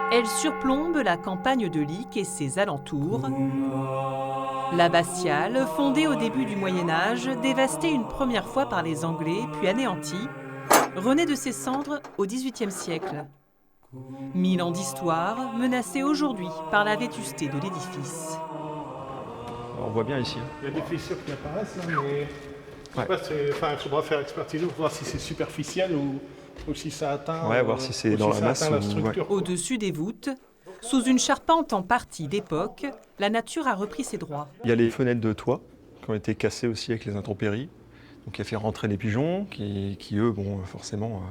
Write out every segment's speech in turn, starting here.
Elle surplombe la campagne de Licques et ses alentours. L'abbatiale, fondée au début du Moyen-Âge, dévastée une première fois par les Anglais, puis anéantie, renaît de ses cendres au XVIIIe siècle. 1000 ans d'histoire, menacée aujourd'hui par la vétusté de l'édifice. On voit bien ici. Il y a des fissures qui apparaissent, là, mais je sais pas, il faudra faire expertise pour voir si c'est superficiel ou si ça atteint, voir si c'est dans la masse la structure. Au-dessus des voûtes, sous une charpente en partie d'époque, la nature a repris ses droits. Il y a les fenêtres de toit qui ont été cassées aussi avec les intempéries. Donc il a fait rentrer les pigeons qui eux, forcément,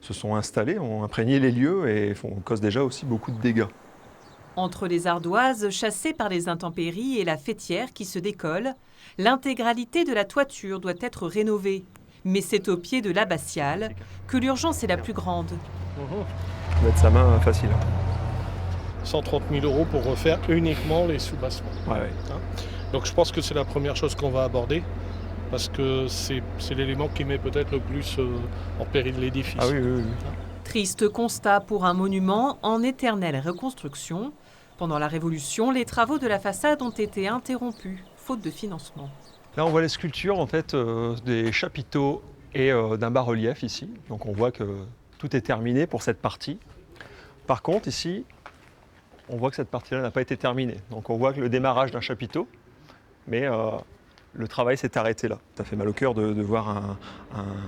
se sont installés, ont imprégné les lieux et causent déjà aussi beaucoup de dégâts. Entre les ardoises chassées par les intempéries et la faîtière qui se décolle, l'intégralité de la toiture doit être rénovée. Mais c'est au pied de l'abbatiale que l'urgence est la plus grande. Mettre sa main facile. 130 000 € pour refaire uniquement les sous-bassements. Ouais. Donc je pense que c'est la première chose qu'on va aborder, parce que c'est l'élément qui met peut-être le plus en péril l'édifice. Ah oui. Triste constat pour un monument en éternelle reconstruction. Pendant la Révolution, les travaux de la façade ont été interrompus, faute de financement. Là, on voit les sculptures des chapiteaux et d'un bas-relief ici. Donc on voit que tout est terminé pour cette partie. Par contre, ici, on voit que cette partie-là n'a pas été terminée. Donc on voit que le démarrage d'un chapiteau, mais le travail s'est arrêté là. Ça fait mal au cœur de voir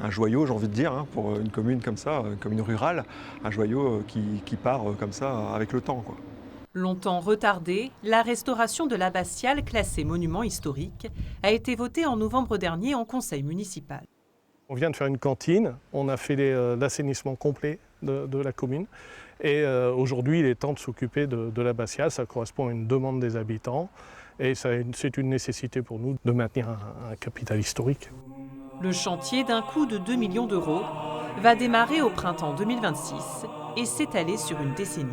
un joyau, j'ai envie de dire, pour une commune comme ça, une commune rurale, un joyau qui part comme ça avec le temps, quoi. Longtemps retardée, la restauration de l'abbatiale, classée monument historique, a été votée en novembre dernier en conseil municipal. On vient de faire une cantine, on a fait l'assainissement complet de la commune. Et aujourd'hui, il est temps de s'occuper de l'abbatiale. Ça correspond à une demande des habitants. Et c'est une nécessité pour nous de maintenir un capital historique. Le chantier, d'un coût de 2 millions d'euros, va démarrer au printemps 2026 et s'étaler sur une décennie.